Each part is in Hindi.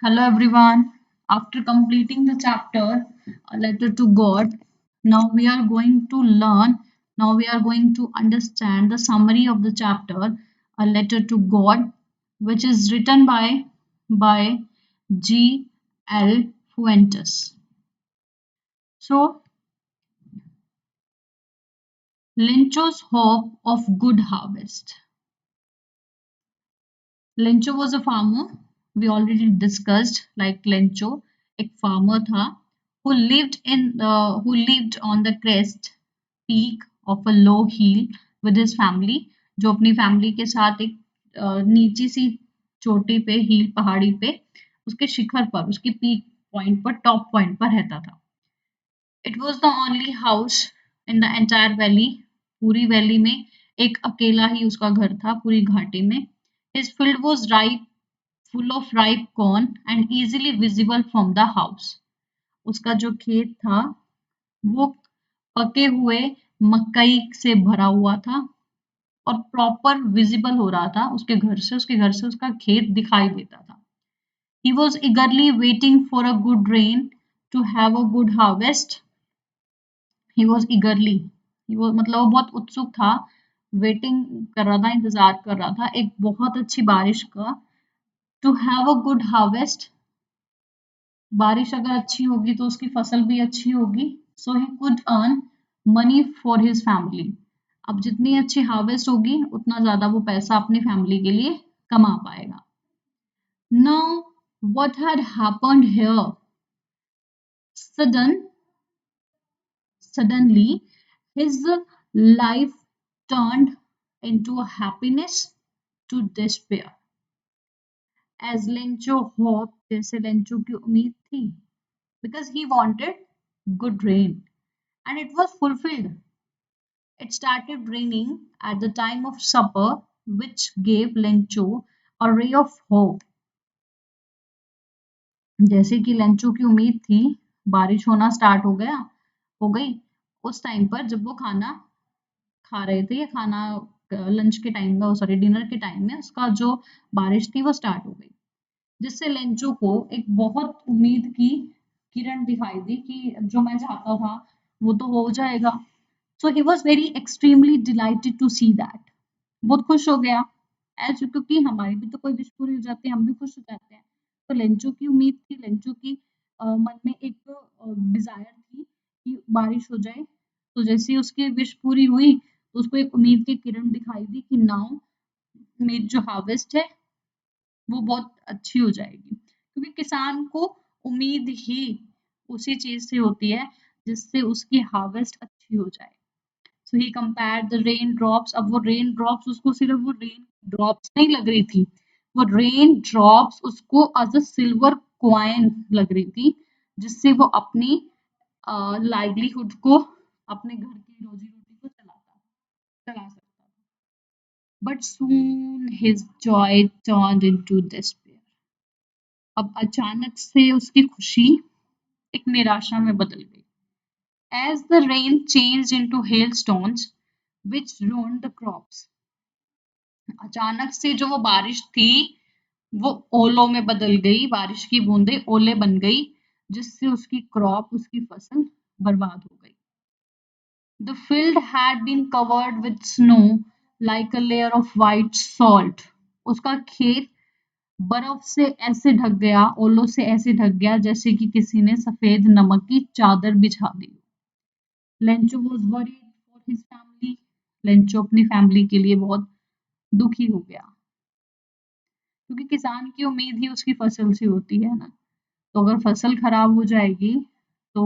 Hello everyone. After completing the chapter A Letter to God, now we are going to learn, now we are going to understand the summary of the chapter A Letter to God, which is written by G. L. Fuentes. So, Lencho's hope of good harvest. Lencho was a farmer. We already discussed like Lencho, एक farmer था who lived on the crest peak of a low hill with his family, जो अपनी फैमिली के साथ एक नीची सी चोटी पे हिल पहाड़ी पे उसके शिखर पर उसकी पीक पॉइंट पर टॉप पॉइंट पर रहता था. It was the only house in the entire valley. पूरी वैली में एक अकेला ही उसका घर था पूरी घाटी में. His field was ripe full of ripe corn and easily visible from the house. उसका जो खेत था वो पके हुए मकई से भरा हुआ था और प्रॉपर विजिबल हो रहा था उसके घर से उसका खेत दिखाई देता था. He was eagerly waiting for a good rain to have a good harvest. He was eagerly, मतलब वो बहुत उत्सुक था, वेटिंग कर रहा था, इंतजार कर रहा था एक बहुत अच्छी बारिश का. To have a good harvest, बारिश अगर अच्छी होगी तो उसकी फसल भी अच्छी होगी. So he could earn money for his family. अब जितनी अच्छी हार्वेस्ट होगी उतना ज्यादा वो पैसा अपनी फैमिली के लिए कमा पाएगा. Now what had happened here? Sudden Suddenly, his life turned into a happiness to despair. As Lencho hoped, जैसे लेंचो की उम्मीद थी, because he wanted good rain, and it was fulfilled. It started raining at the time of supper, which gave Lencho a ray of hope. जैसे कि लेंचो की उम्मीद थी, बारिश होना स्टार्ट हो गई उस टाइम पर जब वो खाना खा रहे थे या खाना लंच के टाइम में, सॉरी डिनर के टाइम में उसका जो बारिश थी वो स्टार्ट हो गई, जिससे लेंचो को एक बहुत उम्मीद की किरण दिखाई दी कि जो मैं चाहता था वो तो हो जाएगा. So he was very extremely delighted to see that. बहुत खुश हो गया, एज क्योंकि हमारी भी तो कोई विश पूरी हो जाती है, हम भी खुश हो जाते हैं. तो लेंचो की उम्मीद थी, लेंचो की मन में एक डिजायर थी कि बारिश हो जाए. तो जैसे ही उसकी विश पूरी हुई तो उसको एक उम्मीद की किरण दिखाई दी कि नाउ मेरी जो हार्वेस्ट है वो बहुत अच्छी हो जाएगी, क्योंकि किसान को उम्मीद ही उसी चीज से होती है जिससे उसकी हार्वेस्ट अच्छी हो जाए. सो ही कंपेयर्ड द रेन ड्रॉप्स. अब वो रेन ड्रॉप्स उसको सिर्फ वो रेन ड्रॉप्स नहीं लग रही थी, वो रेन ड्रॉप्स उसको एज अ सिल्वर कॉइन लग रही थी, जिससे वो अपनी लाइवलीहुड को, अपने घर की रोजी रोटी को चला सकता था. But soon his Joy turned into despair. अब अचानक से उसकी खुशी एक निराशा में बदल गई. As the rain changed into hailstones which ruined the crops. अचानक से जो वो बारिश थी वो ओलों में बदल गई, बारिश की बूंदें ओले बन गई, जिससे उसकी क्रॉप, उसकी फसल बर्बाद हो गई. The field had been covered with snow like a layer of white salt. उसका खेत बर्फ से ऐसे ढक गया, ओलों से ऐसे ढक गया जैसे कि किसी ने सफेद नमक की चादर बिछा दी. Lencho was worried for his family. Lencho अपनी फैमिली के लिए बहुत दुखी हो गया, क्योंकि किसान की उम्मीद ही उसकी फसल से होती है ना. तो अगर फसल खराब हो जाएगी तो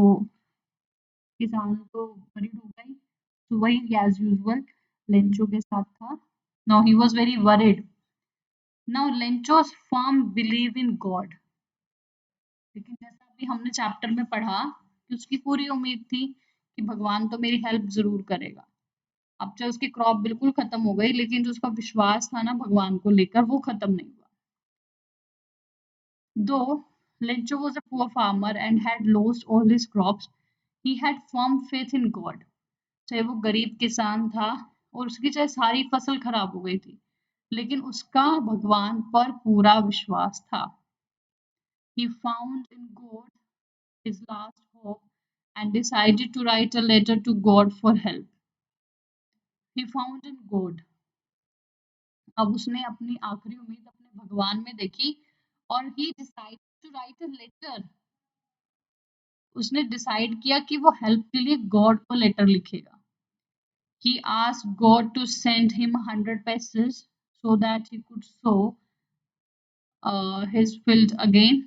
किसान तो वरीड होगा ही. तो वही एज यूजुअल लेंचो के साथ था. Now he was very worried. Now Lencho's firm believe in God. लेकिन जैसा अभी हमने चैप्टर में पढ़ा कि उसकी पूरी उम्मीद थी कि भगवान तो मेरी हेल्प जरूर करेगा. अब चाहे उसकी क्रॉप बिल्कुल खत्म हो गई, लेकिन जो उसका विश्वास था ना भगवान को लेकर वो खत्म नहीं हुआ. Though Lencho was a poor farmer and had lost all his crops, he had firm faith in God. चाहे वो गरीब किसान था और उसकी चाहे सारी फसल खराब हो गई थी, लेकिन उसका भगवान पर पूरा विश्वास था. He found in God his last hope and decided to write a letter to God for help. He found in God. अब उसने अपनी आखिरी उम्मीद अपने भगवान में देखी और he decided to write a letter. उसने डिसाइड किया कि वो हेल्प के लिए गॉड को लेटर लिखेगा. He asked God to send him 100 pesos so that he could sow his field again.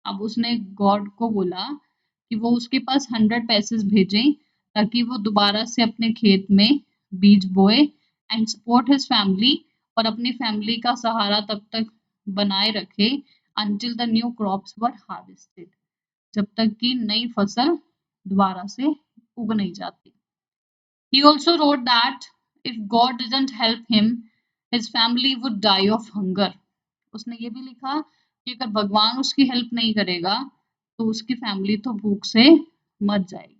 अब उसने गॉड को बोला कि वो उसके पास 100 पैसेस भेजें ताकि वो दोबारा से अपने खेत में बीज बोए एंड सपोर्ट हिज फैमिली और अपनी फैमिली का सहारा तब तक बनाए रखे until the new crops were harvested. जब तक कि नई फसल दोबारा से उग नहीं जाती. He also wrote that if God didn't help him, his family would die of hunger. उसने ये भी लिखा कि अगर भगवान उसकी हेल्प नहीं करेगा तो उसकी फैमिली तो भूख से मर जाएगी.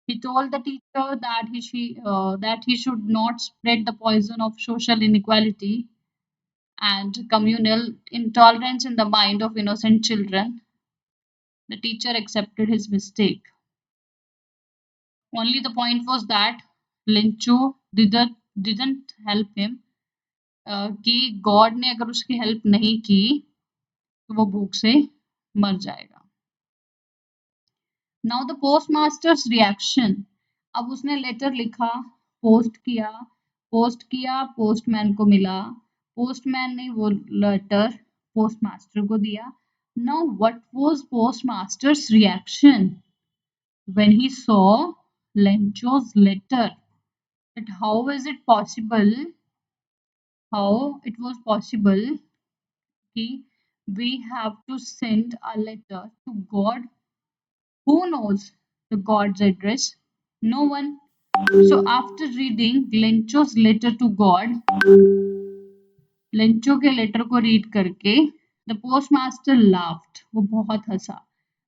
He told the teacher that he should not spread the poison of social inequality and communal intolerance in the mind of innocent children. The teacher accepted his mistake. Only the point was that Lencho didn't help him. कि गॉड ने अगर उसकी हेल्प नहीं की तो वो भूख से मर जाएगा. Now the post masters reaction. अब उसने लेटर लिखा, पोस्ट किया, पोस्टमैन को मिला, पोस्टमैन ने वो लेटर पोस्ट मास्टर को दिया. Now what was post masters reaction when he saw Lencho's letter? That how is it possible? How it was possible कि we have to send a letter to God. Who knows the God's address? No one. So after reading Lencho's letter to God, Lencho के लेटर को रीड करके the postmaster laughed. वो बहुत हंसा.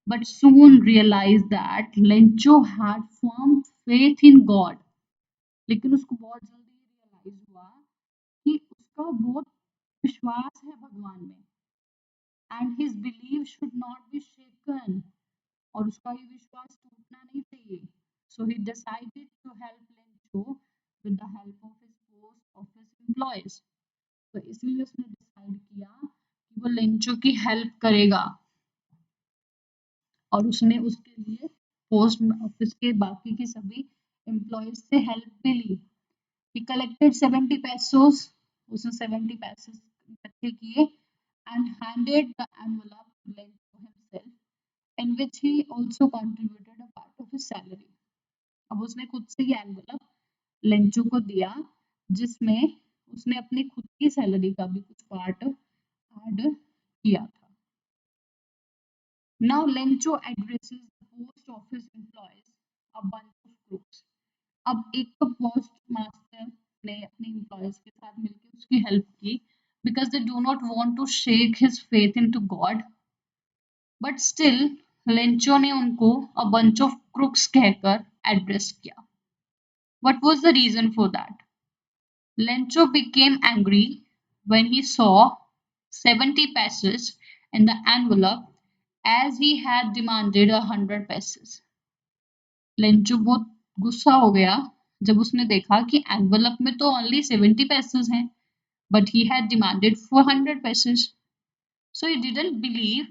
But soon realized that Lencho had firm faith in God. लेकिन उसको बहुत जल्दी रियलाइज हुआ कि उसका बहुत विश्वास है भगवान में. And his belief should not be shaken. और उसका ये विश्वास टूटना नहीं चाहिए. So he decided to help Lencho with the help of his post office employees. तो इसलिए उसने डिसाइड किया कि वो लेंचो की हेल्प करेगा और उसने उसके लिए पोस्ट ऑफिस के बाकी की सभी एम्प्लॉयज से हेल्प भी ली. He collected 70 pesos. उसने 70 pesos इकट्ठे किए and handed the envelope to Lencho himself, in which he also contributed a part of his salary. अब उसने खुद से ये एनवलप लेंचो को दिया जिसमें उसने अपनी खुद की सैलरी का भी कुछ पार्ट ऐड किया था. Now Lencho addresses the post office employees, a bunch of crooks. अब एक तो पोस्ट मास्टर ने अपने एम्प्लॉयज के साथ मिलकर उसकी हेल्प की because they do not want to shake his faith into God. But still Lencho ने उनको अ बंच ऑफ क्रुक्स कहकर एड्रेस किया. What was the reason for that? Lencho became angry when he saw 70 pesos in the envelope as he had demanded 100 pesos. Lencho बहुत गुस्सा हो गया जब उसने देखा कि एनवलप में तो ओनली 70 पैसेस हैं but he had demanded 400 pesos. So he didn't believe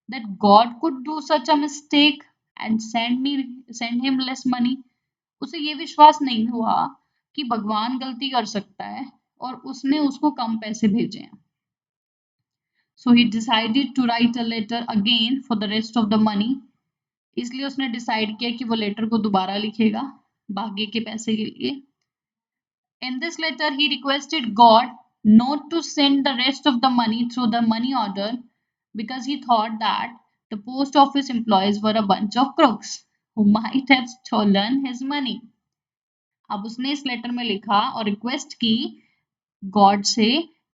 that God could do such a mistake and send him less money. उसे ये विश्वास नहीं हुआ कि भगवान गलती कर सकता है और उसने उसको कम पैसे भेजे हैं. So he decided to write a letter again for the rest of the money. इसलिए उसने डिसाइड किया कि वो लेटर को दोबारा लिखेगा बाकी के पैसे के लिए. In this letter he requested God not to send the rest of the money through the money order because he thought that the post office employees were a bunch of crooks who might have stolen his money. अब उसने इस लेटर में लिखा और रिक्वेस्ट की गॉड से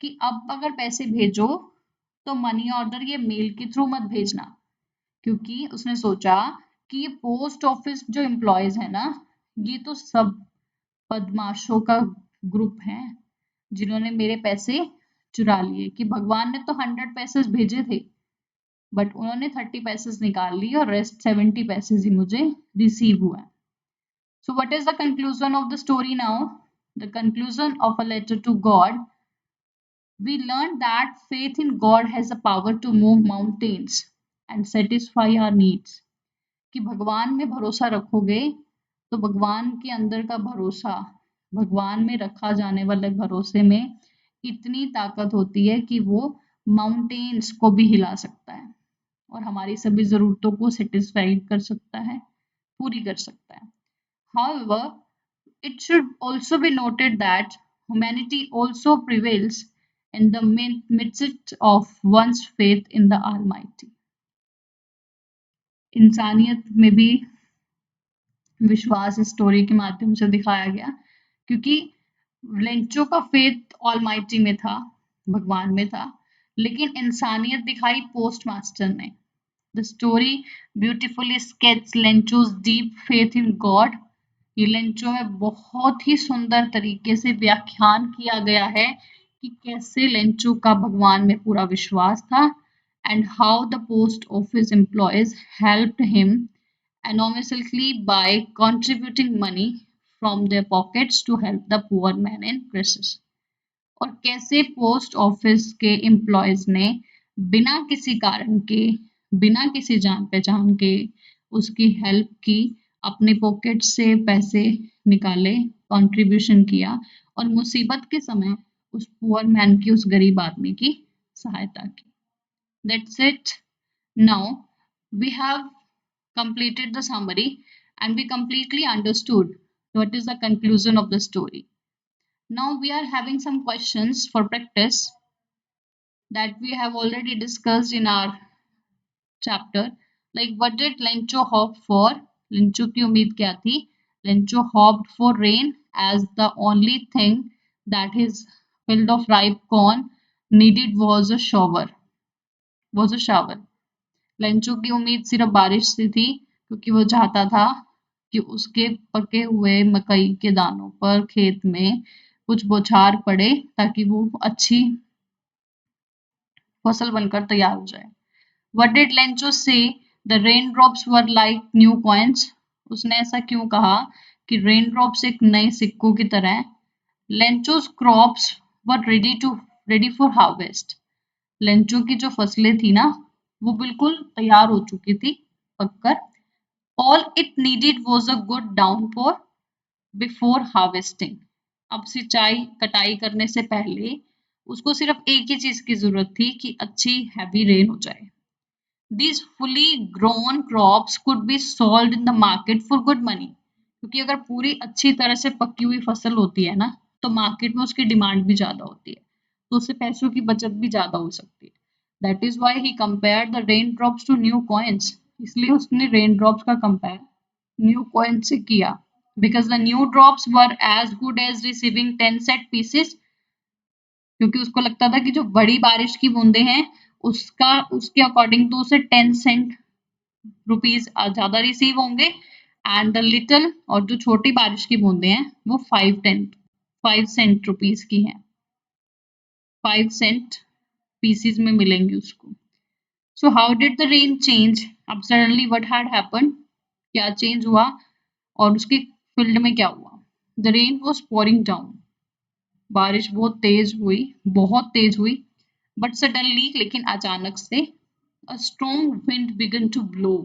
कि अब अगर पैसे भेजो तो मनी ऑर्डर ये मेल के थ्रू मत भेजना क्योंकि उसने सोचा कि ये पोस्ट ऑफिस जो एम्प्लॉयज है ना ये तो सब बदमाशों का ग्रुप है जिन्होंने मेरे पैसे चुरा लिए कि भगवान ने तो 100 पैसे भेजे थे बट उन्होंने 30 पैसे निकाल ली और रेस्ट 70 पैसे ही मुझे रिसीव हुआ। So what is the conclusion of the story now? The conclusion of a letter to God. We learned that faith in God has the power to move mountains and satisfy our needs. कि भगवान में भरोसा रखोगे तो भगवान के अंदर का भरोसा, भगवान में रखा जाने वाले भरोसे में इतनी ताकत होती है कि वो माउंटेन्स को भी हिला सकता है और हमारी सभी ज़रूरतों को सेटिस्फाइड कर सकता है, पूरी कर सकता है। However, it should also be noted that humanity also prevails in the midst of one's faith in the Almighty. इंसानियत में भी विश्वास इस स्टोरी के माध्यम से दिखाया गया, क्योंकि लेंचो का फेथ ऑलमाइटी में था, भगवान में था, लेकिन इंसानियत दिखाई पोस्ट मास्टर ने। The story beautifully sketch Lencho's deep faith in God. ये लेंचो में बहुत ही सुंदर तरीके से व्याख्यान किया गया है कि कैसे लेंचो का भगवान में पूरा विश्वास था and how the post office employees helped him anonymously by contributing money from their pockets to help the poor man in crisis. और कैसे पोस्ट ऑफिस के एम्प्लॉयज ने बिना किसी कारण के, बिना किसी जान पहचान के उसकी हेल्प की, अपने पॉकेट से पैसे निकाले, कंट्रीब्यूशन किया और मुसीबत के समय उस पुअर मैन की, उस गरीब आदमी की सहायता की। That's it. Now we have completed the summary and we completely understood what is the conclusion of the story. Now we are having some questions for practice that we have already discussed in our chapter. Like what did Lencho hope for? Lencho की उम्मीद क्या थी? Lencho hoped for rain as the only thing that his field of ripe corn needed was a shower. Lencho की उम्मीद सिर्फ बारिश से थी, क्योंकि वो चाहता था कि उसके पके हुए मकई के दानों पर खेत में कुछ बौछार पड़े ताकि वो अच्छी फसल बनकर तैयार हो जाए। What did Lencho say? The raindrops were like new coins. उसने ऐसा क्यों कहा कि रेनड्रॉप्स एक नए सिक्कों की तरह। Lencho's crops were ready for harvest. Lencho की जो फसलें थी ना, वो बिल्कुल तैयार हो चुकी थी पककर। All it needed was a good downpour before harvesting. अब सिंचाई कटाई करने से पहले उसको सिर्फ एक ही चीज की जरूरत थी कि अच्छी हैवी रेन हो जाए। These fully grown crops could be sold in the market for good money. क्योंकि अगर पूरी अच्छी तरह से पकी हुई फसल होती है ना, तो मार्केट में उसकी डिमांड भी ज्यादा होती है, तो उससे पैसों की बचत भी ज्यादा हो सकती है। That is why he compared the raindrops to new coins. इसलिए उसने raindrops का compare new coins से किया। Because the new drops were as good as receiving 10 set pieces. क्योंकि उसको लगता था कि जो बड़ी बारिश की बूंदे हैं उसके अकॉर्डिंग तो उसे 10 सेंट रुपीज ज्यादा रिसीव होंगे एंड द लिटिल और जो छोटी बारिश की बूंदे हैं वो 5 सेंट रुपीज की हैं, 5 सेंट पीसीज में मिलेंगी उसको। So how did the rain change? अब सडनली व्हाट हैड हैपेंड, क्या चेंज हुआ और उसके फील्ड में क्या हुआ? The rain was pouring down, बारिश बहुत तेज हुई बट सडनली, लेकिन अचानक से, a strong wind began to blow.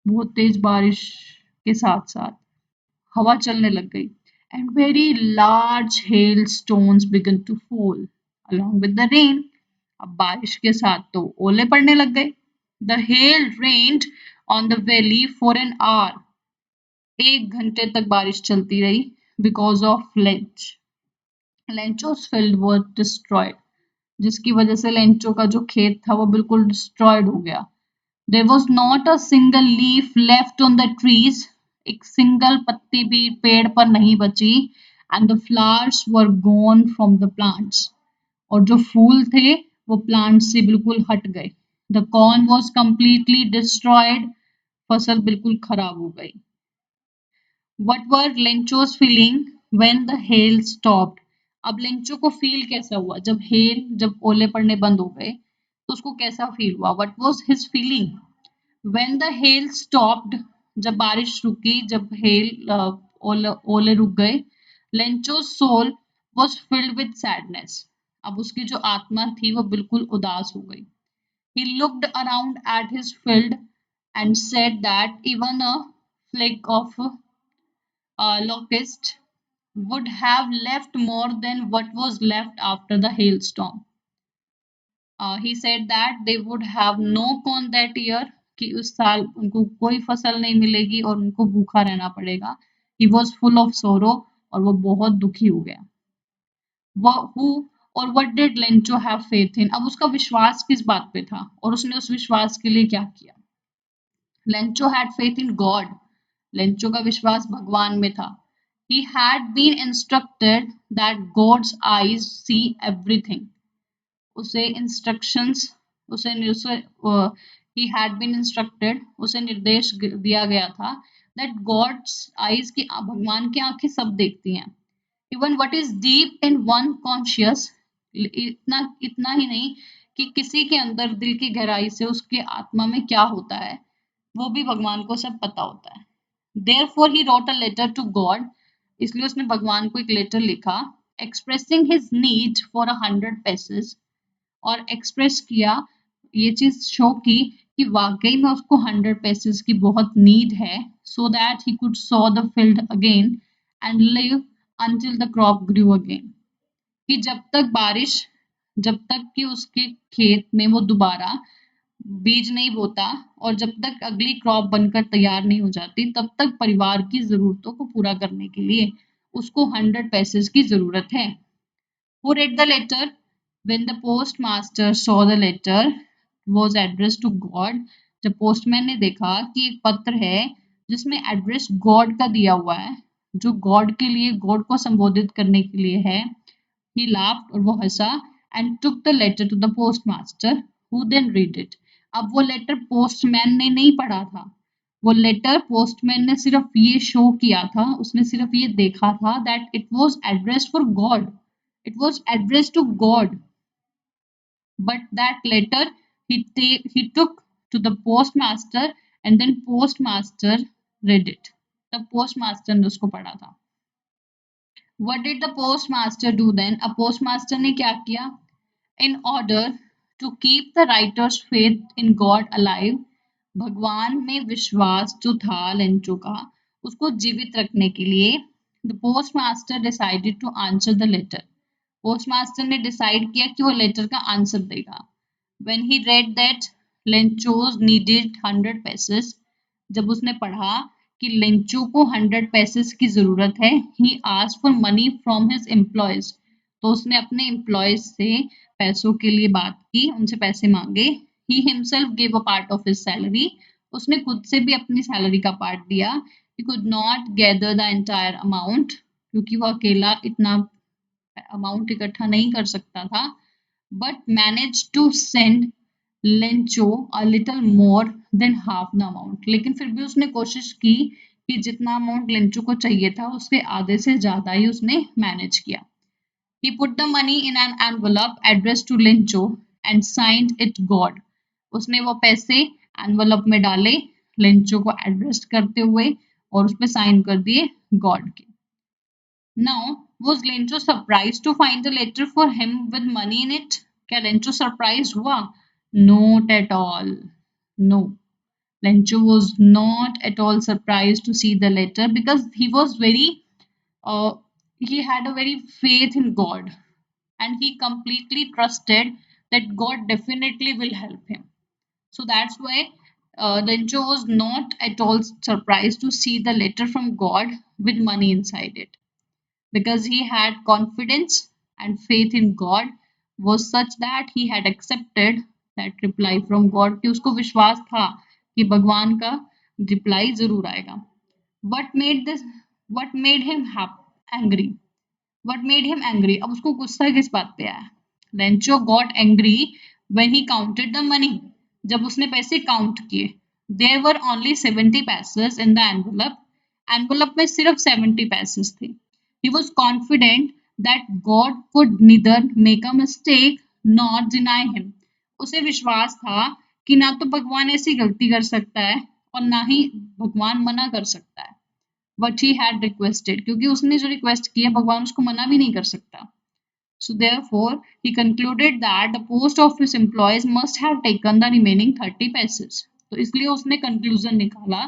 बहुत तेज बारिश के साथ साथ हवा चलने लग गई and very large hailstones began to fall along with the rain. अब बारिश के साथ तो ओले पड़ने लग गए। The hail rained on the valley for an hour. 1 घंटे तक बारिश चलती रही because of lynch. Lencho's field was destroyed. जिसकी वजह से लेंचो का जो खेत था वो बिल्कुल डिस्ट्रॉयड हो गया। There was not a single leaf left on the trees. एक सिंगल पत्ती भी पेड़ पर नहीं बची and the flowers were gone from the plants. और जो फूल थे वो प्लांट से बिल्कुल हट गए। The corn was completely destroyed. फसल बिल्कुल खराब हो गई। What were Lencho's feeling when the hail stopped? अब लेंचो को फील कैसा हुआ जब ओले पड़ने बंद हो गए तो उसको कैसा फील हुआ, what was his feeling when the hell stopped, जब बारिश रुकी, जब ओले रुक गए, लेंचो's soul was filled with sadness, अब उसकी जो आत्मा थी वो बिल्कुल उदास हो गई. He looked around at his field and said that even a flake of locust would have left more than what was left after the hailstorm. He said that they would have no corn that year, कि उस साल उनको कोई फसल नहीं मिलेगी और उनको भूखा रहना पड़ेगा. He was full of sorrow, और वो बहुत दुखी हो गया. Who और what did Lencho have faith in? अब उसका विश्वास किस बात पे था और उसने उस विश्वास के लिए क्या किया? Lencho had faith in God. Lencho का विश्वास भगवान में था. He had been instructed that God's eyes see everything. उसे इंस्ट्रक्शंस उसे उसे he had been instructed, उसे निर्देश दिया गया था that God's eyes, की भगवान की आंखें सब देखती हैं. Even what is deep in one conscious, इतना ही नहीं कि किसी के अंदर दिल की गहराई से उसके आत्मा में क्या होता है वो भी भगवान को सब पता होता है. Therefore he wrote a letter to God, इसलिए उसने भगवान को एक लेटर लिखा, expressing his need for 100 pesos, और एक्सप्रेस किया, ये चीज शो की कि वाकई में उसको 100 पेसेस की बहुत नीड है, so that he could sow the field again and live until the crop grew again. कि जब तक कि उसके खेत में वो दोबारा बीज नहीं बोता और जब तक अगली क्रॉप बनकर तैयार नहीं हो जाती तब तक परिवार की जरूरतों को पूरा करने के लिए उसको 100 पैसेज की जरूरत है. Who read the letter? When the postmaster saw the letter was addressed to God, जब पोस्टमैन ने देखा कि एक पत्र है जिसमें एड्रेस गॉड का दिया हुआ है, जो गॉड के लिए, गॉड को संबोधित करने के लिए है, he laughed, और वो हंसा, and took the letter to the postmaster, who then read it. अब वो लेटर पोस्टमैन ने नहीं पढ़ा था, वो लेटर पोस्टमैन ने सिर्फ ये शो किया था, उसने सिर्फ ये देखा था that it was addressed for God. It was addressed to God. But that letter he took to the postmaster, and then postmaster read it. The postmaster ने उसको पढ़ा था. What did the postmaster do then? अब postmaster ने क्या किया? In order to keep the writer's faith in God alive, भगवान में विश्वास जो था लेंचो का, उसको जीवित रखने के लिए, the postmaster decided to answer the letter. Postmaster ने डिसाइड किया कि वो लेटर का आंसर देगा. When he read that Lenchos needed 100 pesos, जब उसने पढ़ा कि लेंचो को 100 पैसेस की जरूरत है, he asked for money from his employees, तो उसने अपने एम्प्लॉयज से पैसों के लिए बात की, उनसे पैसे मांगे. He himself gave a part of his salary, उसने खुद से भी अपनी सैलरी का पार्ट दिया. He could not gather the entire amount, क्योंकि वो अकेला इतना अमाउंट इकट्ठा नहीं कर सकता था, but manage to send Lencho a little more than half the amount, लेकिन फिर भी उसने कोशिश की कि जितना अमाउंट लेंचो को चाहिए था उसके आधे से ज्यादा ही उसने मैनेज किया. He put the money in an envelope addressed to Lencho and signed it God. उसने वो पैसे एनवलप में डाले लेंचो को एड्रेस करते हुए और उस पर साइन कर दिए गॉड के. Now, was Lencho surprised to find a letter for him with money in it? क्या Lencho surprised हुआ? Not at all. No. Lencho was not at all surprised to see the letter because he had a very faith in God, and he completely trusted that God definitely will help him. So that's why Lencho was not at all surprised to see the letter from God with money inside it, because he had confidence and faith in God was such that he had accepted that reply from God, कि उसको विश्वास था कि भगवान का रिप्लाई जरूर आएगा. What made him angry? What made him angry? अब उसको गुस्सा किस बात पे आया? Lencho got angry when he counted the money. जब उसने पैसे काउंट किए. There were only 70 pesos in the envelope. Envelope में सिर्फ 70 पैसेस थे. He was confident that God could neither make a mistake nor deny him. उसे विश्वास था कि ना तो भगवान ऐसी गलती कर सकता है और ना ही भगवान मना कर सकता है what he had requested, क्योंकि उसने जो रिक्वेस्ट किया भगवान उसको मना भी नहीं कर सकता. So therefore, he concluded that the post office employees must have taken the remaining 30 passage. तो इसलिए उसने कंक्लूजन निकाला,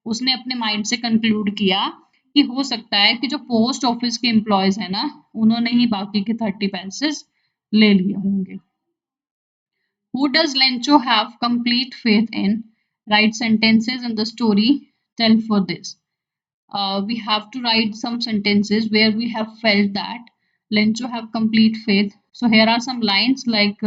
उसने अपने माइंड से कंक्लूड किया कि हो सकता है कि जो पोस्ट ऑफिस के एम्प्लॉयज है ना, उन्होंने ही बाकी के 30 पैसेज ले लिए होंगे. Who does Lencho have complete faith in? Write sentences in the story. Tell for this. We have to write some sentences where we have felt that Lencho have complete faith. So here are some lines like,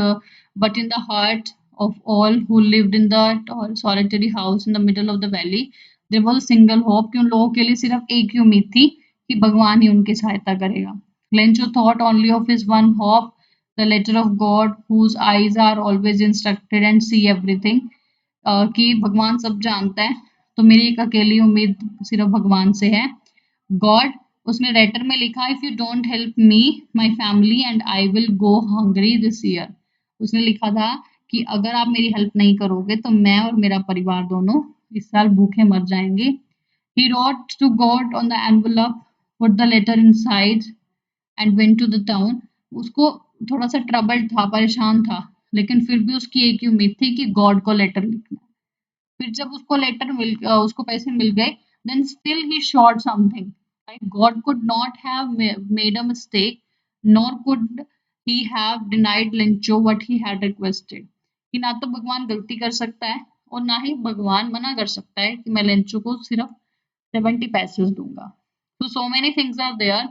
but in the heart of all who lived in that solitary house in the middle of the valley, there was a single hope कि उन लोगों के लिए सिर्फ एक ही उम्मीद थी कि भगवान ही उनकी सहायता करेगा. Lencho thought only of his one hope, the letter of God, whose eyes are always instructed and see everything. कि भगवान सब जानता है, तो मेरी एक अकेली उम्मीद सिर्फ भगवान से है. गॉड, उसने लेटर में लिखा if you don't help me my family and I will go hungry this year. उसने लिखा था कि अगर आप मेरी हेल्प नहीं करोगे तो मैं और मेरा परिवार दोनों इस साल भूखे मर जाएंगे. He wrote to God on the envelope, put the letter inside and went to the town. उसको थोड़ा सा ट्रबल्ड था, परेशान था, लेकिन फिर भी उसकी एक ही उम्मीद थी कि गॉड को लेटर लिखना. फिर जब उसको उसको पैसे मिल गए, then still he short something. Like God could not have made a mistake, nor could he have denied Lencho what he had requested. कि ना तो भगवान गलती कर सकता है और ना ही भगवान मना कर सकता है कि मैं लेंचो को सिर्फ 70 पैसे दूंगा. So many things are there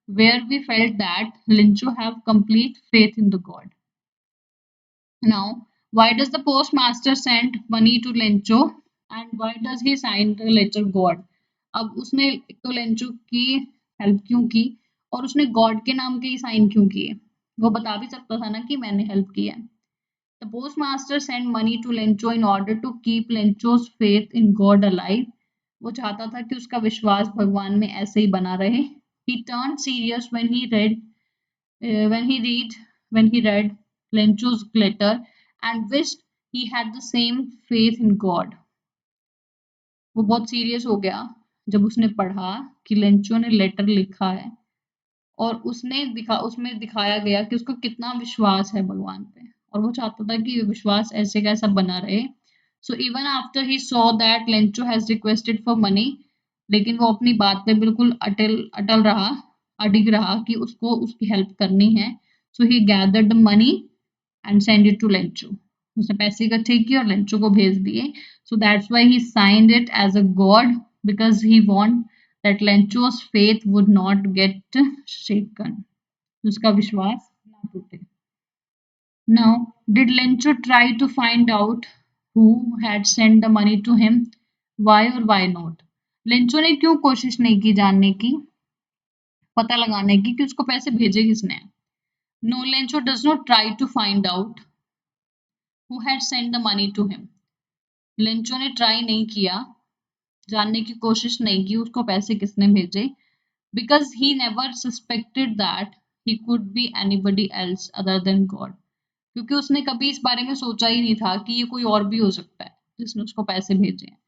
where we felt that Lencho have complete faith in the God. Now, why does the postmaster send money to Lencho and why does he sign the letter God? अब उसने एक तो लेंचो की हेल्प क्यों की और उसने गॉड के नाम के ही साइन क्यों किए? वो बता भी सकता था ना कि मैंने हेल्प की है. The postmaster sent money to Lencho in order to keep Lencho's faith in God alive. वो चाहता था कि उसका विश्वास भगवान में ऐसे ही बना रहे. He turned serious when he read when he read when he read Lencho's letter and wished he had the same faith in God. वो बहुत सीरियस हो गया जब उसने पढ़ा कि लेंचो ने लेटर लिखा है और उसमें दिखाया गया कि उसको कितना विश्वास है भगवान पे और वो चाहता था कि ये विश्वास ऐसे कैसा बना रहे. So even after he saw that Lencho has requested for money, लेकिन वो अपनी बात पे बिल्कुल अटल रहा, अडिग रहा कि उसको उसकी हेल्प करनी है. So he gathered the money and send it to Lencho. उसने पैसे इकट्ठे किए और लेंचो को भेज दिए. So that's why he signed it as a God because he want that Lencho's faith would not get shaken. उसका विश्वास ना टूटे. Now, did Lencho try to find out who had sent the money to him? Why or why not? Lencho ने क्यों कोशिश नहीं की जानने की, पता लगाने की कि उसको पैसे भेजे किसने? No, Lencho does not try to find out who had sent the money to him. Lencho ने ट्राई नहीं किया, जानने की कोशिश नहीं की उसको पैसे किसने भेजे, because he never suspected that he could be anybody else other than God. क्योंकि उसने कभी इस बारे में सोचा ही नहीं था कि ये कोई और भी हो सकता है जिसने उसको पैसे भेजे हैं.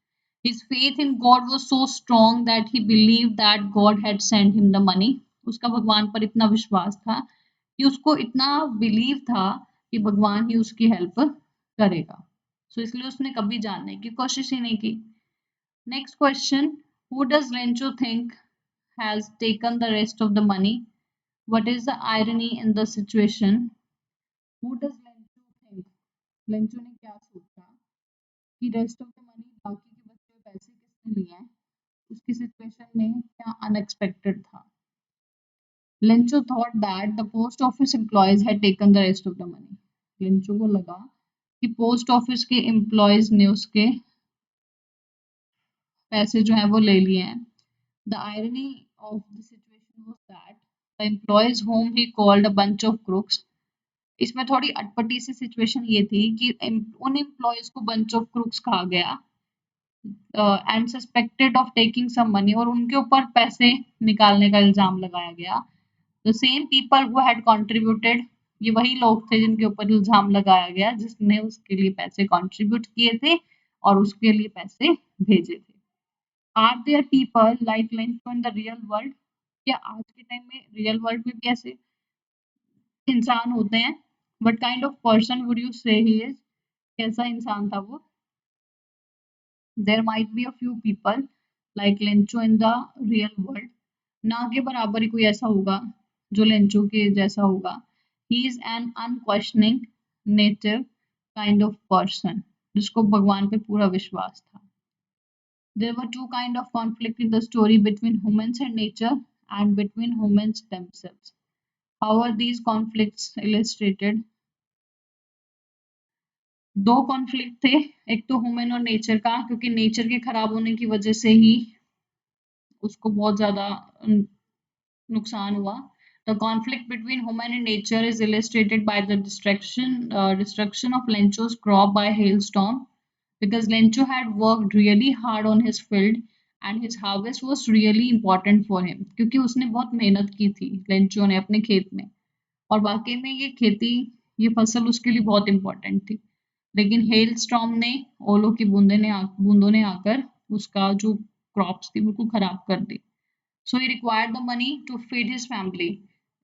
His faith in God was so strong that he believed that God had sent him the money. उसका भगवान पर इतना विश्वास था कि उसको इतना बिलीव था कि भगवान ही उसकी हेल्प करेगा. सो इसलिए उसने कभी जानने की कोशिश ही नहीं की. Next question, who does Lencho think has taken the rest of the money? What is the irony in the situation? Who does Lencho think? Lencho ने क्या सोचा कि रेस्ट ऑफ द मनी, बाकी के बचे हुए पैसे किसने लिए हैं? उसकी सिचुएशन में क्या अनएक्सपेक्टेड था? Lencho thought that the post office employees had taken the rest of the money. Lencho को लगा कि पोस्ट ऑफिस के एम्प्लॉयज ने उसके पैसे जो हैं वो ले लिए हैं. The irony of the situation was that the employees whom he called a bunch of crooks. इसमें थोड़ी अटपटी सी सिचुएशन ये थी कि उन एम्प्लॉयज को बंच ऑफ क्रूक्स कहा गया and suspected of taking some money, और उनके ऊपर पैसे निकालने का इल्जाम लगाया गया. The same people who had contributed, ये वही लोग थे जिनके ऊपर इल्जाम लगाया गया, जिसने उसके लिए पैसे कंट्रीब्यूट किए थे और उसके लिए पैसे भेजे थे। Are there people like Lencho in the real world, क्या आज के टाइम में रियल वर्ल्ड में भी ऐसे इंसान होते हैं? What kind of person would you say he is, कैसा इंसान था वो? There might be a few people like Lencho in the real world, ना के बराबर ही कोई ऐसा होगा जो लेंचो के जैसा होगा। He is an unquestioning native kind of person, जिसको भगवान पे पूरा विश्वास था। There were two kind of conflict in the story between humans and nature and between humans themselves. How are these conflicts illustrated? दो कॉन्फ्लिक्ट थे, एक तो ह्यूमन और नेचर का, क्योंकि नेचर के खराब होने की वजह से ही उसको बहुत ज्यादा नुकसान हुआ। The conflict between human and nature is illustrated by the destruction of Lencho's crop by hailstorm, because Lencho had worked really hard on his field and his harvest was really important for him, क्योंकि उसने बहुत मेहनत की थी लेंचो ने अपने खेत में, और वाकई में ये खेती, ये फसल उसके लिए बहुत इंपॉर्टेंट थी। लेकिन हेल स्टॉर्म ने, ओलों की बूंदों ने आकर उसका जो क्रॉप्स थी बिल्कुल खराब कर दी। So he required the money to feed his family,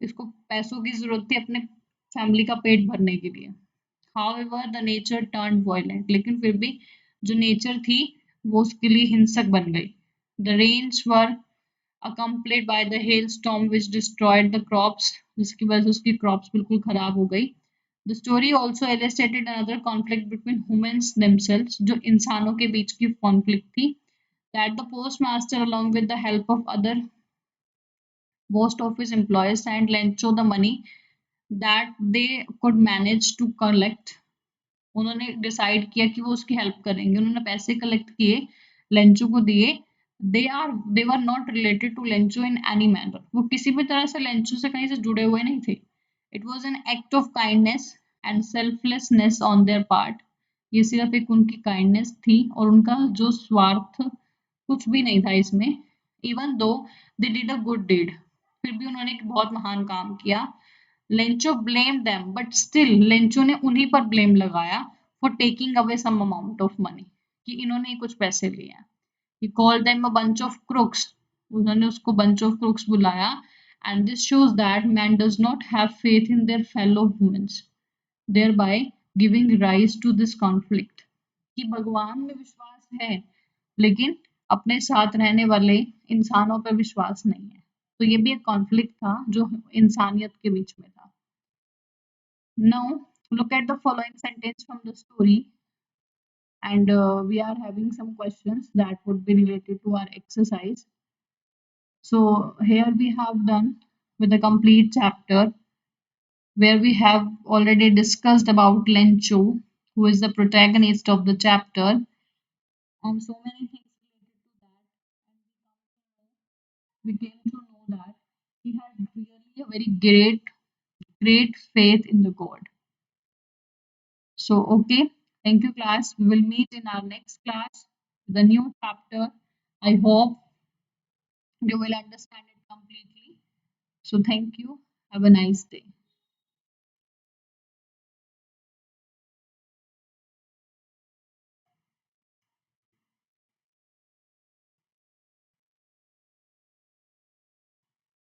इसको पैसों की जरूरत थी अपने फैमिली का पेट भरने के लिए। However the nature turned violent, लेकिन फिर भी जो नेचर थी वो उसके लिए हिंसक बन गई। The rains were accompanied by the hailstorm which destroyed the crops, जिसकी वजह से उसकी क्रॉप्स बिल्कुल खराब हो गई। The story also illustrated another conflict between humans themselves, जो इंसानों के बीच की conflict थी, that the postmaster along with the help of other post office employees sent Lencho the money that they could manage to collect। उन्होंने डिसाइड किया कि वो उसकी हेल्प करेंगे, उन्होंने पैसे कलेक्ट किए, लेंचो को दिए। They were not related to Lencho in any manner, वो किसी भी तरह से लेंचो से कहीं से जुड़े हुए नहीं थे। It was an act of kindness and selflessness on their part, ये सिर्फ एक उनकी काइंडनेस थी और उनका जो स्वार्थ कुछ भी नहीं था इसमें। Even though they did a good deed, फिर भी उन्होंने एक बहुत महान काम किया। Lencho blame them but still, Lencho ने उन्हीं पर ब्लेम लगाया for taking away some amount of money, कि इन्होंने ही कुछ पैसे लिए हैं। He called them a bunch of crooks, उन्होंने उसको बंच ऑफ क्रुक्स बुलाया। And this shows that man does not have faith in their fellow humans, thereby giving rise to this conflict, कि भगवान में विश्वास है लेकिन अपने साथ रहने वाले इंसानों पर विश्वास नहीं है। तो ये भी एक कॉन्फ्लिक्ट था जो इंसानियत के बीच में था। Now, look at the following sentence from the story, and we are having some questions that would be related to our exercise. So, here we have done with a complete chapter where we have already discussed about Lencho, who is the protagonist of the chapter, and so many things related to that. And we came to know that he had really a very great faith in the God. So, okay, thank you, class. We will meet in our next class, the new chapter. I hope you will understand it completely. So, thank you. Have a nice day.